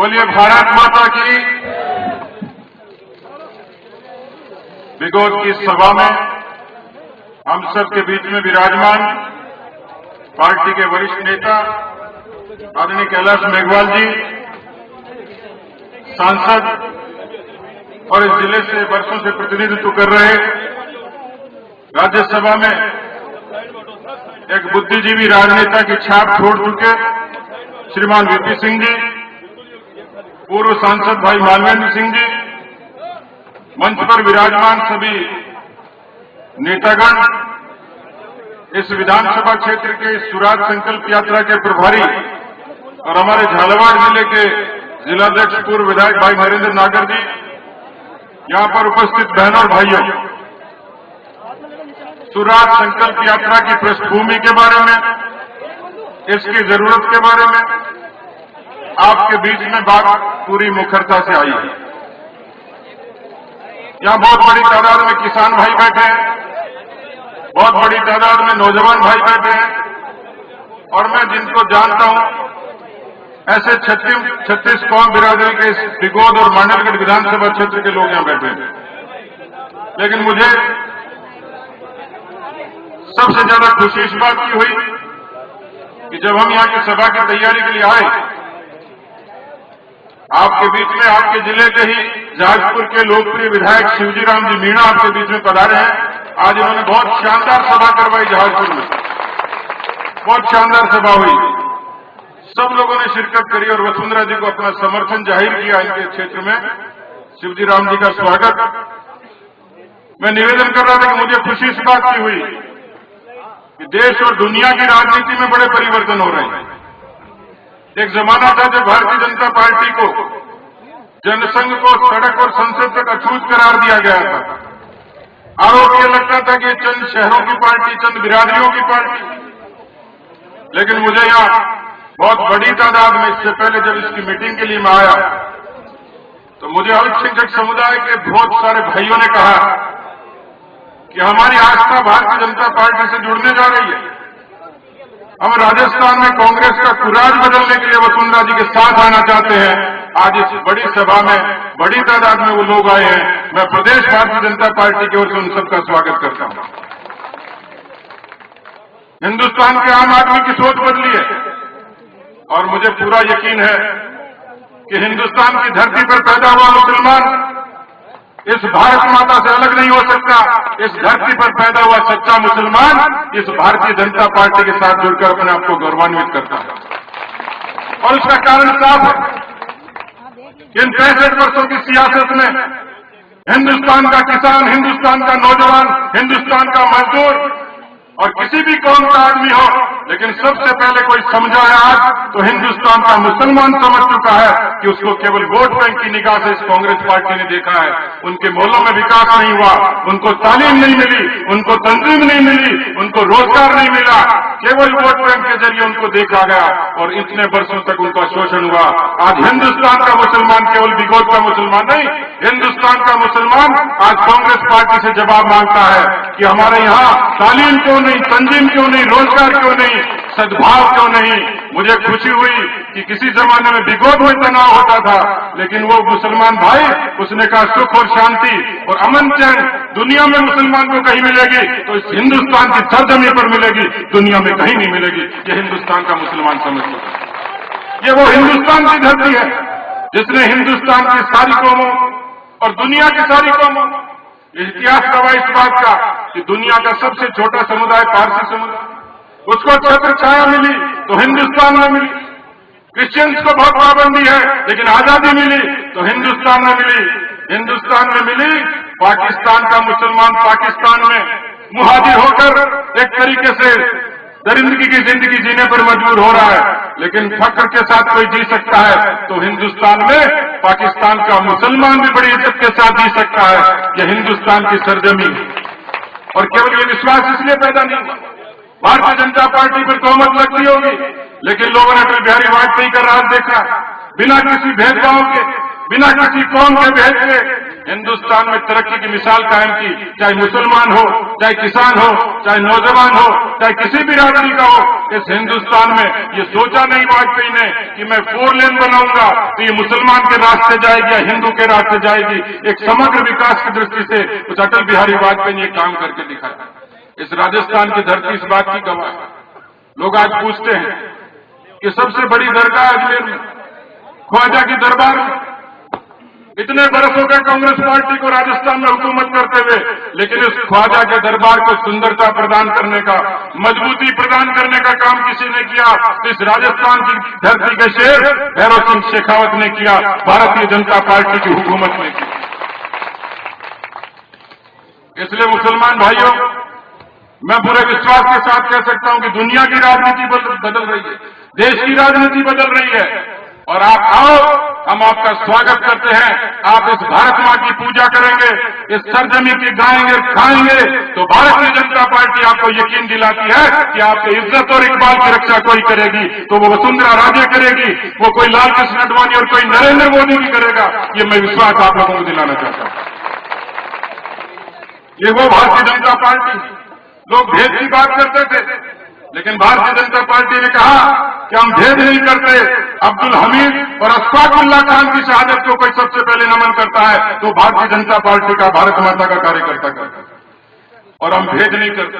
बोलिए भारत माता की। बिगोद की सभा में हम सब के बीच में विराजमान पार्टी के वरिष्ठ नेता आदरणीय कैलाश मेघवाल जी, सांसद और इस जिले से वर्षों से प्रतिनिधित्व कर रहे राज्यसभा में एक बुद्धिजीवी राजनेता की छाप छोड़ चुके श्रीमान वीपी सिंह जी, पूर्व सांसद भाई मानवेंद्र सिंह जी, मंच पर विराजमान सभी नेतागण, इस विधानसभा क्षेत्र के स्वराज संकल्प यात्रा के प्रभारी और हमारे झालावाड़ जिले के जिलाध्यक्ष पूर्व विधायक भाई नरेंद्र नागर जी, यहां पर उपस्थित बहनों और भाइयों, स्वराज संकल्प यात्रा की पृष्ठभूमि के बारे में, इसकी जरूरत के बारे में आपके बीच में बात पूरी मुखरता से आई है। यहां बहुत बड़ी तादाद में किसान भाई बैठे हैं, बहुत बड़ी तादाद में नौजवान भाई बैठे हैं और मैं जिनको जानता हूं ऐसे 36 कौम बिरादरी के इस बिगोद और मांडलगढ़ विधानसभा क्षेत्र के लोग यहां बैठे हैं। लेकिन मुझे सबसे ज्यादा खुशी इस बात की हुई कि जब हम यहां की सभा की तैयारी के लिए आए, आपके बीच में आपके जिले के ही जाजपुर के लोकप्रिय विधायक शिवजीराम जी मीणा आपके बीच में पधारे हैं। आज इन्होंने बहुत शानदार सभा करवाई जाजपुर में, बहुत शानदार सभा हुई, सब लोगों ने शिरकत करी और वसुंधरा जी को अपना समर्थन जाहिर किया इनके क्षेत्र में। शिवजीराम जी का स्वागत। मैं निवेदन कर रहा था कि मुझे खुशी इस बात की हुई कि देश और दुनिया की राजनीति में बड़े परिवर्तन हो रहे हैं। एक जमाना था जब भारतीय जनता पार्टी को, जनसंघ को सड़क और संसद तक अछूत करार दिया गया था। आरोप यह लगता था कि चंद शहरों की पार्टी, चंद बिरादरियों की पार्टी। लेकिन मुझे यहां बहुत बड़ी तादाद में, इससे पहले जब इसकी मीटिंग के लिए मैं आया तो मुझे अल्पसंख्यक समुदाय के बहुत सारे भाइयों ने कहा कि हमारी आस्था भारतीय जनता पार्टी से जुड़ने जा रही है। हम राजस्थान में कांग्रेस का कुराज बदलने के लिए वसुंधरा जी के साथ आना चाहते हैं। आज इस बड़ी सभा में बड़ी तादाद में वो लोग आए हैं। मैं प्रदेश भारतीय जनता पार्टी की ओर से उन सबका स्वागत करता हूं। हिंदुस्तान के आम आदमी की सोच बदली है और मुझे पूरा यकीन है कि हिंदुस्तान की धरती पर पैदा हुआ मुसलमान इस भारत माता से अलग नहीं हो सकता। इस धरती पर पैदा हुआ सच्चा मुसलमान इस भारतीय जनता पार्टी के साथ जुड़कर अपने आप को गौरवान्वित करता है। और इसका कारण साफ है, इन 65 वर्षों की सियासत में हिंदुस्तान का किसान, हिंदुस्तान का नौजवान, हिंदुस्तान का मजदूर और किसी भी कौम का आदमी हो, लेकिन सबसे पहले कोई समझा है आज तो हिंदुस्तान का मुसलमान समझ चुका है कि उसको केवल वोट बैंक की निगाह से इस कांग्रेस पार्टी ने देखा है। उनके मोहल्लों में विकास नहीं हुआ, उनको तालीम नहीं मिली, उनको तंजीम नहीं मिली, उनको रोजगार नहीं मिला, केवल वोट बैंक के जरिए उनको देखा गया और इतने वर्षों तक उनका शोषण हुआ। आज हिंदुस्तान का मुसलमान केवल बिगोद का मुसलमान नहीं, हिंदुस्तान का मुसलमान आज कांग्रेस पार्टी से जवाब मांगता है कि हमारे यहाँ तालीम क्यों नहीं, तंजीम क्यों नहीं, रोजगार क्यों नहीं, सद्भाव क्यों नहीं। मुझे खुशी हुई कि किसी जमाने में बिगोद में तनाव होता था, लेकिन वो मुसलमान भाई, उसने कहा सुख और शांति और अमन चैन दुनिया में मुसलमान को कहीं मिलेगी तो इस हिंदुस्तान की सरजमी पर मिलेगी, दुनिया में कहीं नहीं मिलेगी। ये हिंदुस्तान का मुसलमान समझ चुका। ये वो हिंदुस्तान की धरती है जिसने हिंदुस्तान की सारी कौमों और दुनिया की सारी कौमों, इतिहास गवाह इस बात का कि दुनिया का सबसे छोटा समुदाय पारसी समुदाय, उसको छत्र छाया मिली तो हिंदुस्तान में मिली। क्रिश्चियंस को बहुत पाबंदी है लेकिन आजादी मिली तो हिंदुस्तान में मिली। हिंदुस्तान में मिली, पाकिस्तान का मुसलमान पाकिस्तान में मुहाजिर होकर एक तरीके से दरिंदगी की जिंदगी जीने पर मजबूर हो रहा है, लेकिन फख्र के साथ कोई जी सकता है तो हिंदुस्तान में पाकिस्तान का मुसलमान भी बड़ी इज्जत के साथ जी सकता है। यह हिंदुस्तान की सरजमी और केवल ये विश्वास इसलिए पैदा नहीं हुआ, भारतीय जनता पार्टी पर तोहमत लगती होगी, लेकिन लोगों ने अटल बिहारी वाजपेयी का राज देखा, बिना किसी भेदभाव के, बिना किसी कौम के भेद के हिंदुस्तान में तरक्की की मिसाल कायम की, चाहे मुसलमान हो, चाहे किसान हो, चाहे नौजवान हो, चाहे किसी भी बिरादरी का हो। इस हिंदुस्तान में ये सोचा नहीं वाजपेयी ने कि मैं 4 लेन बनाऊंगा तो ये मुसलमान के रास्ते जाएगी या हिंदू के रास्ते जाएगी। एक समग्र विकास की दृष्टि से उस अटल बिहारी वाजपेयी ने एक काम करके दिखाया। इस राजस्थान की धरती इस बात की गवाह है। लोग आज पूछते हैं कि सबसे बड़ी दरगाह अजमेर में, ख्वाजा की दरबार में, इतने बरस हो गए कांग्रेस पार्टी को राजस्थान में हुकूमत करते हुए, लेकिन इस ख्वाजा के दरबार को सुंदरता प्रदान करने का, मजबूती प्रदान करने का काम किसी ने किया तो इस राजस्थान की धरती के शेर भैरव सिंह शेखावत ने किया, भारतीय जनता पार्टी की हुकूमत ने की। इसलिए मुसलमान भाइयों, मैं पूरे विश्वास के साथ कह सकता हूं कि दुनिया की राजनीति बदल रही है, देश की राजनीति बदल रही है, और आप आओ, हम आपका स्वागत करते हैं। आप इस भारत मां की पूजा करेंगे, इस सरजमी की गाएंगे खाएंगे तो भारतीय जनता पार्टी आपको यकीन दिलाती है कि आपकी इज्जत और इकबाल की रक्षा कोई करेगी तो वो वसुंधरा राजे करेगी, वो कोई लाल कृष्ण आडवाणी और कोई नरेंद्र मोदी भी करेगा। ये मैं विश्वास आप लोगों को दिलाना चाहता हूं। ये वो भारतीय जनता पार्टी, लोग भेद की बात करते थे, लेकिन भारतीय जनता पार्टी ने कहा कि हम भेद नहीं करते। अब्दुल हमीद और अशफाकुल्लाह खान की शहादत को कोई सबसे पहले नमन करता है तो भारतीय जनता पार्टी का, भारत माता का कार्यकर्ता करता है, और हम भेद नहीं करते।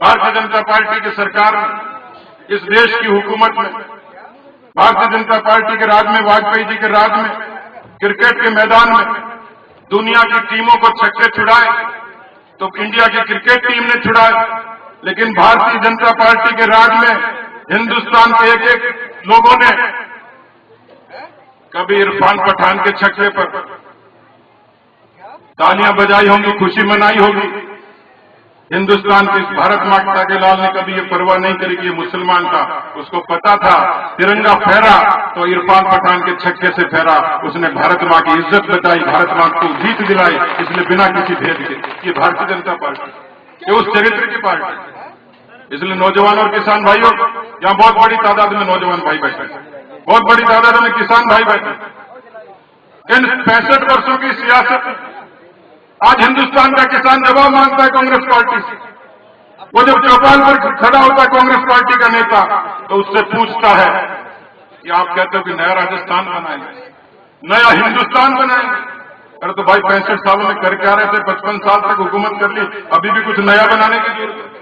भारतीय जनता पार्टी की सरकार में, इस देश की हुकूमत में, भारतीय जनता पार्टी के राज में, वाजपेयी जी के राज में, क्रिकेट के मैदान में दुनिया की टीमों को छक्के छुड़ाए तो इंडिया की क्रिकेट टीम ने छुड़ाए, लेकिन भारतीय जनता पार्टी के राज में हिंदुस्तान के एक एक लोगों ने कभी इरफान पठान के छक्के पर तालियां बजाई होंगी, खुशी मनाई होगी। हिंदुस्तान के इस भारत माता के लाल ने कभी ये परवाह नहीं करी कि ये मुसलमान था, उसको पता था तिरंगा फहरा तो इरफान पठान के छक्के से फहरा, उसने भारत मां की इज्जत बचाई, भारत मां को जीत दिलाई, इसलिए बिना किसी भेद के। ये भारतीय जनता पार्टी, ये उस चरित्र की पार्टी। इसलिए नौजवान और किसान भाइयों, यहां बहुत बड़ी तादाद में नौजवान भाई बैठे, बहुत बड़ी तादाद में किसान भाई बैठे। इन 65 वर्षों की सियासत, आज हिंदुस्तान का किसान जवाब मांगता है कांग्रेस पार्टी से। वो जब चौपाल पर खड़ा होता है कांग्रेस पार्टी का नेता तो उससे पूछता है कि आप कहते हो कि नया राजस्थान बनाएंगे, नया हिंदुस्तान बनाएंगे। अरे तो भाई 65 सालों में करके आ रहे थे, 55 साल तक हुकूमत कर ली, अभी भी कुछ नया बनाने की जरूरत है?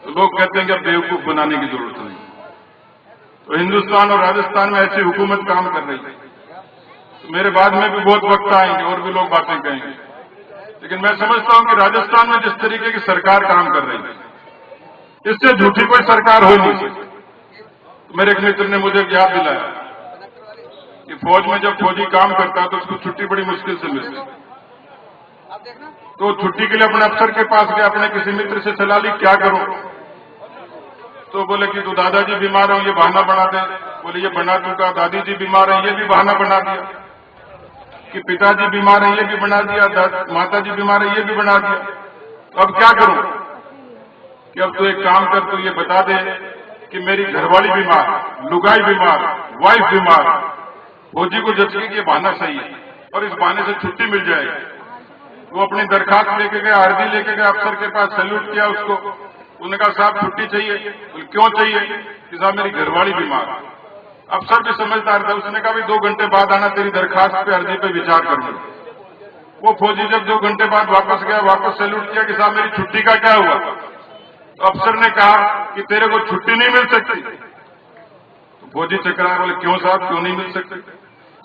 तो लोग कहते हैं कि अब बेवकूफ बनाने की जरूरत नहीं। तो हिंदुस्तान और राजस्थान में ऐसी हुकूमत काम कर रही है। तो मेरे बाद में भी बहुत वक्त आएंगे और भी लोग बातें कहेंगे, लेकिन मैं समझता हूं कि राजस्थान में जिस तरीके की सरकार काम कर रही है, इससे झूठी कोई सरकार हो नहीं सकती। तो मेरे एक मित्र ने मुझे याद दिलाया कि फौज में जब फौजी काम करता है तो उसको छुट्टी बड़ी मुश्किल से मिलती है। तो छुट्टी के लिए अपने अफसर के पास गया, अपने किसी मित्र से सलाह ली क्या करूं, तो बोले कि तू दादाजी बीमार हो, ये बहाना बना दे। बोले ये बना चुका, दादी जी बीमार है, ये भी बहाना बना दिया, कि पिताजी बीमार है, ये भी बना दिया, माता जी बीमार है, ये भी बना दिया। तो अब क्या करूं कि अब तो एक काम कर, तो ये बता दे कि मेरी घरवाली बीमार, लुगाई बीमार, वाइफ बीमार। फौजी को जच के ये बहाना सही है और इस बहाने से छुट्टी मिल जाएगी। वो अपनी दरखास्त लेके गए, अर्जी लेके गए अफसर के पास, सैल्यूट किया उसको। उन्होंने कहा साहब छुट्टी चाहिए। बोले क्यों चाहिए? कि साहब मेरी घरवाली बीमार। अफसर भी समझदार था, उसने कहा भी 2 घंटे बाद आना, तेरी दरखास्त पे, अर्जी पे विचार करूंगा। वो फौजी जब 2 घंटे बाद वापस गया, वापस सैल्यूट किया कि साहब मेरी छुट्टी का क्या हुआ? तो अफसर ने कहा कि तेरे को छुट्टी नहीं मिल सकती। तो फौजी चकराया, बोले क्यों साहब, क्यों नहीं मिल सकती?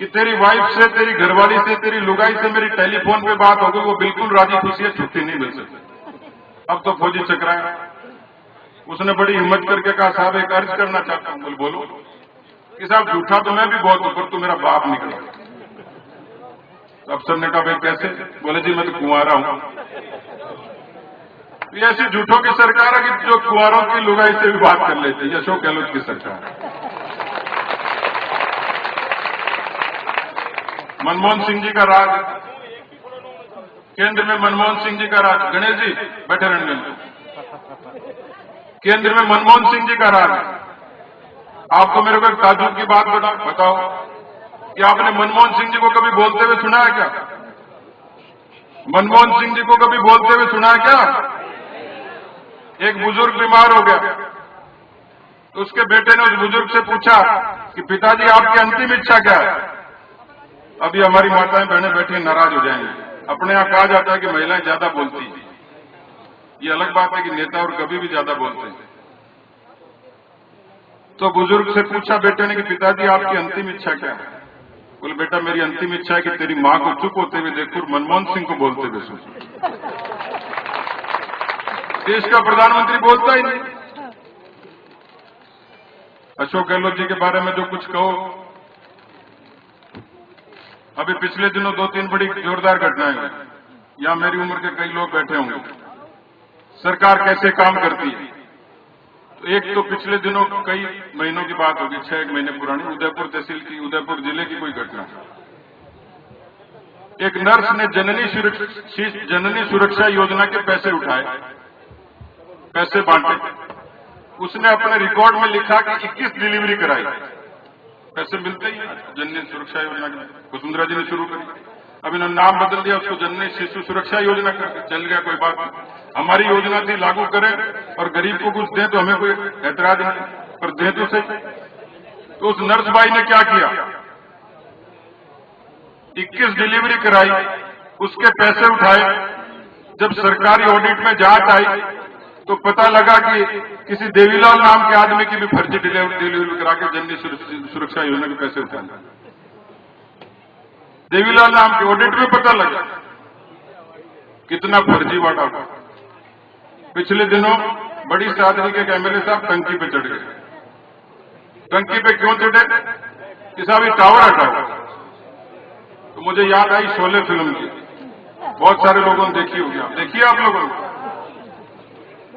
कि तेरी वाइफ से, तेरी घरवाली से, तेरी लुगाई से मेरी टेलीफोन पे बात हो गई, वो बिल्कुल राजी खुशी है, छुट्टी नहीं मिल सकती। अब तो फौजी चकराया, उसने बड़ी हिम्मत करके कहा साहब एक अर्ज करना चाहता हूं। बोलो। कि साहब झूठा तो मैं भी बहुत हूं, पर तू मेरा बाप निकला। तो अफसर ने कहा भाई कैसे? बोले जी मैं तो कुंवारा हूं। तो ऐसी झूठों की सरकार है कि जो कुंवारों की लुगाई से भी बात कर लेती है, अशोक गहलोत की सरकार। मनमोहन सिंह जी का राज, केंद्र में मनमोहन सिंह जी का राज। गणेश जी बैठे रहेंगे। केंद्र में मनमोहन सिंह जी का राज। आपको मेरे को एक ताजुब की बात बताओ, क्या आपने मनमोहन सिंह जी को कभी बोलते हुए सुना है क्या? मनमोहन सिंह जी को कभी बोलते हुए सुना है क्या? एक बुजुर्ग बीमार हो गया तो उसके बेटे ने उस बुजुर्ग से पूछा कि पिताजी आपकी अंतिम इच्छा क्या है? अभी हमारी माताएं बहनें बैठी नाराज हो जाएंगी। अपने यहां कहा जाता है कि महिलाएं ज्यादा बोलती हैं। ये अलग बात है कि नेता और कभी भी ज्यादा बोलते हैं। तो बुजुर्ग से पूछा बेटे ने कि पिताजी आपकी अंतिम इच्छा क्या है? बोले बेटा मेरी अंतिम इच्छा है कि तेरी मां को चुप होते हुए देखूं और मनमोहन सिंह को बोलते हुए सुनूं। देश का प्रधानमंत्री बोलता ही नहीं। अशोक गहलोत जी के बारे में जो कुछ कहो, अभी पिछले दिनों 2-3 बड़ी जोरदार घटनाएं हुई। यहां मेरी उम्र के कई लोग बैठे होंगे। सरकार कैसे काम करती है, तो एक तो पिछले दिनों कई महीनों की बात होगी, 6 महीने पुरानी, उदयपुर तहसील की, उदयपुर जिले की कोई घटना। एक नर्स ने जननी सुरक्षा योजना के पैसे उठाए, पैसे बांटे। उसने अपने रिकॉर्ड में लिखा कि 21 डिलीवरी कराई। पैसे मिलते ही जननी सुरक्षा योजना की वसुंधरा जी ने शुरू करी। अब इन्होंने नाम बदल दिया, उसको जननी शिशु सुरक्षा योजना करके चल गया, कोई बात नहीं। हमारी योजना थी लागू करें और गरीब को कुछ दें तो हमें कोई ऐतराज नहीं, पर दें तो सही। तो उस नर्स भाई ने क्या किया, 21 डिलीवरी कराई, उसके पैसे उठाए। जब सरकारी ऑडिट में जांच आई तो पता लगा कि किसी देवीलाल नाम के आदमी की भी फर्जी डिलीवरी करा के जननी सुरक्षा योजना के पैसे उठाए। देवीलाल नाम के ऑडिट में पता लगा कितना फर्जीवाड़ा हुआ। पिछले दिनों बड़ी सादगी के एमएलए साहब टंकी पे चढ़ गए। टंकी पे क्यों चढ़े कि साहब ये टावर हटाओ। तो मुझे याद आई शोले फिल्म की, बहुत सारे लोगों ने देखी होगी, देखिए आप लोगों ने।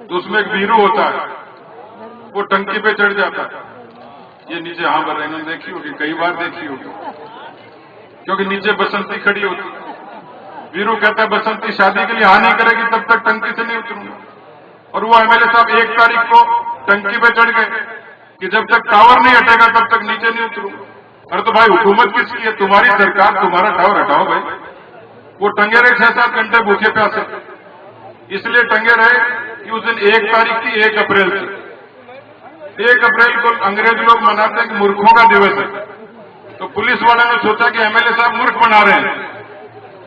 तो उसमें एक वीरू होता है, वो टंकी पे चढ़ जाता है। ये नीचे हाँ भर इन्होंने देखी होगी, कई बार देखी होगी, क्योंकि नीचे बसंती खड़ी होती। वीरू कहता है बसंती शादी के लिए हाँ नहीं करेगी तब तक टंकी से नहीं उतरूंगा। और वो एमएलए साहब 1 तारीख को टंकी पे चढ़ गए कि जब तक टावर नहीं हटेगा तब तक नीचे नहीं उतरूंगा। अरे तो भाई हुकूमत किसकी है? तुम्हारी सरकार, तुम्हारा टावर हटाओ भाई। वो टंगे रहे 6-7 घंटे भूखे प्यासे, इसलिए टंगे रहे कि उस दिन 1 तारीख थी, 1 अप्रैल थी। 1 अप्रैल को अंग्रेज लोग मनाते हैं कि मूर्खों का दिवस है। तो पुलिस वालों ने सोचा कि एमएलए साहब मूर्ख बना रहे हैं,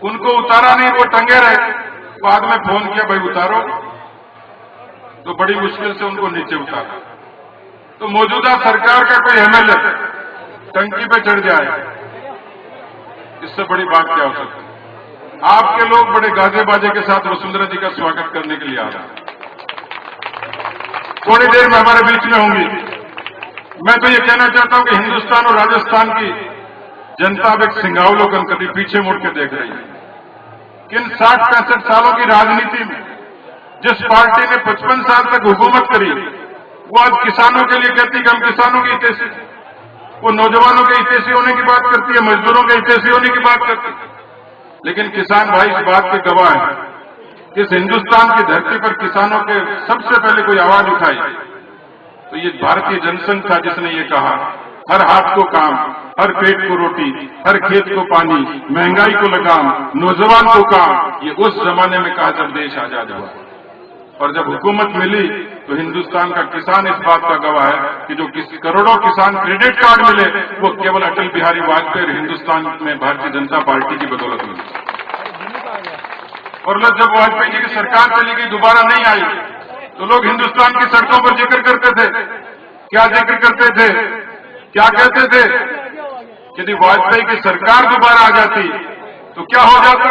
उनको उतारा नहीं, वो टंगे रहे। बाद में फोन किया भाई उतारो, तो बड़ी मुश्किल से उनको नीचे उतारा। तो मौजूदा सरकार का कोई एमएलए टंकी पे चढ़ जाए, इससे बड़ी बात क्या हो सकती है? आपके लोग बड़े गाजे बाजे के साथ वसुंधरा जी का स्वागत करने के लिए आ रहे हैं। थोड़ी देर में हमारे बीच में होंगी। मैं तो ये कहना चाहता हूं कि हिंदुस्तान और राजस्थान की जनता अब एक सिंगावलोकन कभी पीछे मुड़ के देख रही है। किन 60-65 सालों की राजनीति में जिस पार्टी ने 55 साल तक हुकूमत करी, वो आज किसानों के लिए कहती कि हम किसानों के हितैषी, वो नौजवानों के हितैषी होने की बात करती है, मजदूरों के हितैषी होने की बात करती है। लेकिन किसान भाई इस बात के गवाह हैं, इस हिंदुस्तान की धरती पर किसानों के सबसे पहले कोई आवाज उठाई तो ये भारतीय जनसंघ था, जिसने ये कहा हर हाथ को काम, हर पेट को रोटी, हर खेत को पानी, महंगाई को लगाम, नौजवान को काम। ये उस जमाने में कहा जब देश आजाद हुआ। और जब हुकूमत मिली तो हिंदुस्तान का किसान इस बात का गवाह है कि जो करोड़ों किसान क्रेडिट कार्ड मिले वो केवल अटल बिहारी वाजपेयी और हिंदुस्तान में भारतीय जनता पार्टी की बदौलत मिली। और जब वाजपेयी जी की सरकार चली गई, दोबारा नहीं आई, तो लोग हिंदुस्तान की सड़कों पर जिक्र करते थे। क्या जिक्र करते थे? क्या कहते थे? यदि वाजपेयी की सरकार दोबारा आ जाती तो क्या हो जाता?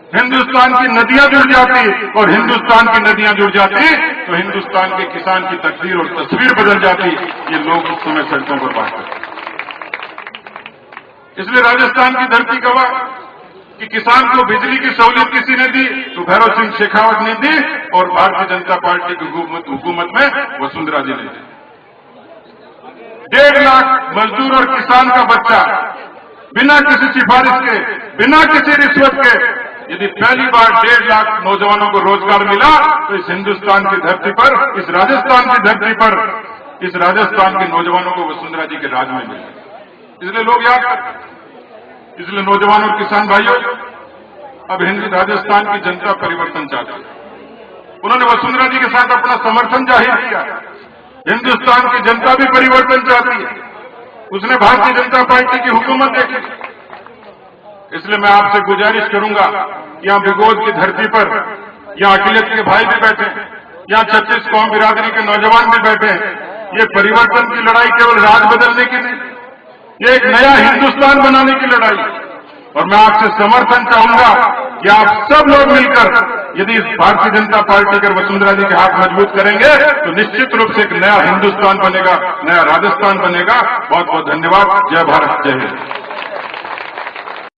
हिंदुस्तान की नदियां जुड़ जाती, और हिंदुस्तान की नदियां जुड़ जाती तो हिंदुस्तान के किसान की तकदीर और तस्वीर बदल जाती। ये लोग उस समय सड़कों पर बात करते। इसलिए राजस्थान की धरती गवाह कि किसान को बिजली की सहूलियत किसी ने दी तो भैरव सिंह शेखावत ने दी, और भारतीय जनता पार्टी की हुकूमत में वसुंधरा जी ने दी। 1.5 लाख मजदूर और किसान का बच्चा बिना किसी सिफारिश के, बिना किसी रिश्वत के, यदि पहली बार 1.5 लाख नौजवानों को रोजगार मिला तो इस हिंदुस्तान की धरती पर, इस राजस्थान की धरती पर, इस राजस्थान के नौजवानों को वसुंधरा जी के राज में मिला। इसलिए लोग याद करते। इसलिए नौजवान और किसान भाइयों, अब हिंद राजस्थान की जनता परिवर्तन चाहती है। उन्होंने वसुंधरा जी के साथ अपना समर्थन जाहिर किया। हिंदुस्तान की जनता भी परिवर्तन चाहती है। उसने भारतीय जनता पार्टी की हुकूमत देखी। इसलिए मैं आपसे गुजारिश करूंगा, यहां बिगोद की धरती पर यहां अखिलेश के भाई भी बैठे हैं, यहां 36 कौम बिरादरी के नौजवान भी बैठे हैं। ये परिवर्तन की लड़ाई केवल राज बदलने की नहीं, ये एक नया हिंदुस्तान बनाने की लड़ाई। और मैं आपसे समर्थन चाहूंगा कि आप सब लोग मिलकर यदि इस भारतीय जनता पार्टी कर वसुंधरा जी के हाथ मजबूत करेंगे तो निश्चित रूप से एक नया हिंदुस्तान बनेगा, नया राजस्थान बनेगा। बहुत बहुत धन्यवाद। जय भारत, जय हिंद।